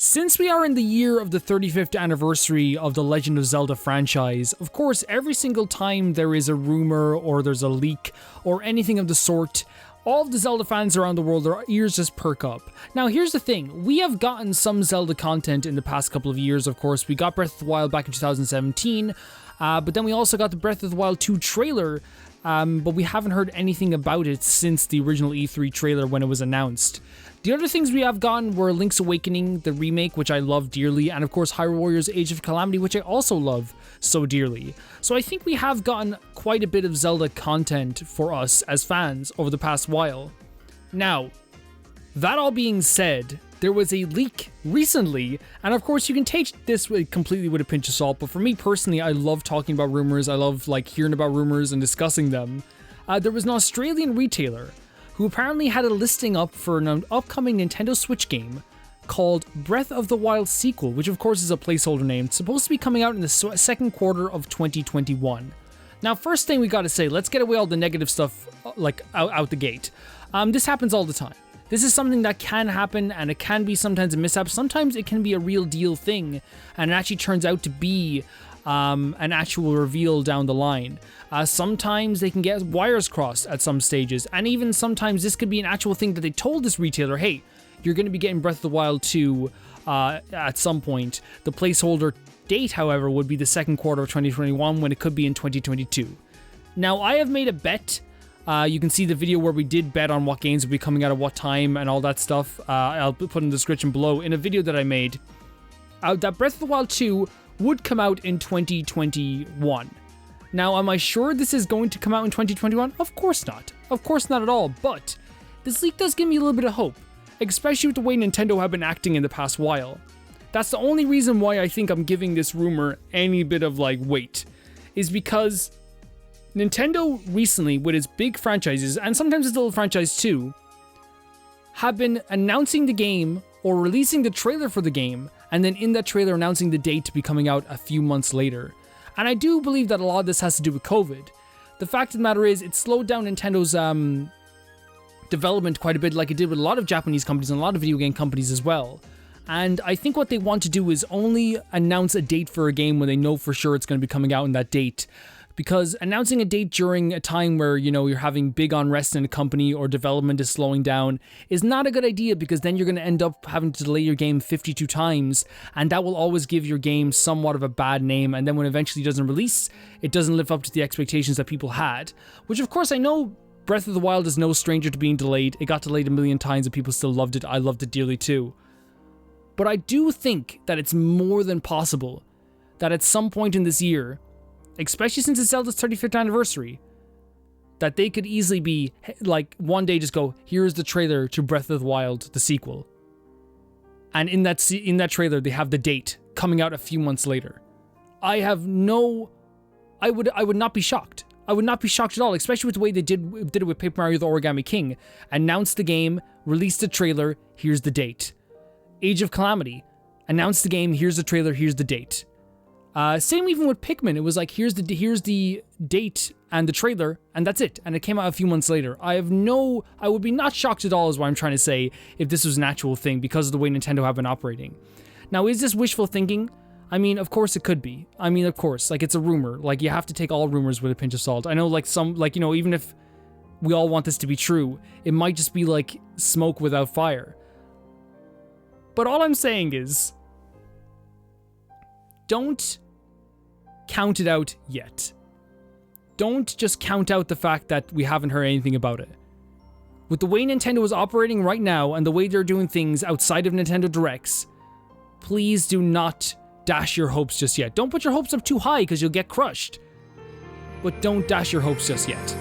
Since we are in the year of the 35th anniversary of the Legend of Zelda franchise, of course, every single time there is a rumor or there's a leak or anything of the sort, all of the Zelda fans around the world, their ears just perk up. Now, here's the thing. We have gotten some Zelda content in the past couple of years, of course. We got Breath of the Wild back in 2017, but then we also got the Breath of the Wild 2 trailer, but we haven't heard anything about it since the original E3 trailer when it was announced. The other things we have gotten were Link's Awakening, the remake, which I love dearly, and of course Hyrule Warriors Age of Calamity, which I also love so dearly. So I think we have gotten quite a bit of Zelda content for us as fans over the past while. Now, that all being said, there was a leak recently, and of course you can take this completely with a pinch of salt, but for me personally, I love talking about rumors. I love hearing about rumors and discussing them. There was an Australian retailer who apparently had a listing up for an upcoming Nintendo Switch game called Breath of the Wild Sequel, which of course is a placeholder name. It's supposed to be coming out in the second quarter of 2021. Now, first thing we gotta say, let's get away all the negative stuff out the gate. This happens all the time. This is something that can happen, and it can be sometimes a mishap. Sometimes it can be a real deal thing, and it actually turns out to be an actual reveal down the line. Sometimes they can get wires crossed at some stages, and even sometimes this could be an actual thing that they told this retailer, hey, you're going to be getting Breath of the Wild 2 at some point. The placeholder date, however, would be the second quarter of 2021 when it could be in 2022. Now, I have made a bet. You can see the video where we did bet on what games will be coming out at what time and all that stuff. I'll put in the description below in a video that I made. That Breath of the Wild 2 would come out in 2021. Now, am I sure this is going to come out in 2021? Of course not. Of course not at all, but this leak does give me a little bit of hope, especially with the way Nintendo have been acting in the past while. That's the only reason why I think I'm giving this rumor any bit of weight, is because Nintendo recently, with its big franchises, and sometimes its little franchise too, have been announcing the game or releasing the trailer for the game, and then in that trailer announcing the date to be coming out a few months later. And I do believe that a lot of this has to do with COVID. The fact of the matter is, it slowed down Nintendo's development quite a bit, like it did with a lot of Japanese companies and a lot of video game companies as well. And I think what they want to do is only announce a date for a game when they know for sure it's going to be coming out in that date. Because announcing a date during a time where, you're having big unrest in a company or development is slowing down is not a good idea, because then you're going to end up having to delay your game 52 times, and that will always give your game somewhat of a bad name, and then when eventually it doesn't release, it doesn't live up to the expectations that people had. Which, of course, I know Breath of the Wild is no stranger to being delayed. It got delayed a million times and people still loved it. I loved it dearly too. But I do think that it's more than possible that at some point in this year, especially since it's Zelda's 35th anniversary, that they could easily be, one day just go, here's the trailer to Breath of the Wild, the sequel. And in that trailer, they have the date coming out a few months later. I would not be shocked. I would not be shocked at all, especially with the way they did it with Paper Mario the Origami King. Announced the game, released the trailer, here's the date. Age of Calamity, announced the game, here's the trailer, here's the date. Same even with Pikmin. It was here's the date and the trailer, and that's it. And it came out a few months later. I would be not shocked at all, is what I'm trying to say, if this was an actual thing, because of the way Nintendo have been operating. Now, is this wishful thinking? I mean, of course it could be. I mean, of course, it's a rumor. You have to take all rumors with a pinch of salt. I know, even if we all want this to be true, it might just be smoke without fire. But all I'm saying is, don't count it out yet. Don't just count out the fact that we haven't heard anything about it. With the way Nintendo is operating right now and the way they're doing things outside of Nintendo Directs, please do not dash your hopes just yet. Don't put your hopes up too high because you'll get crushed. But don't dash your hopes just yet.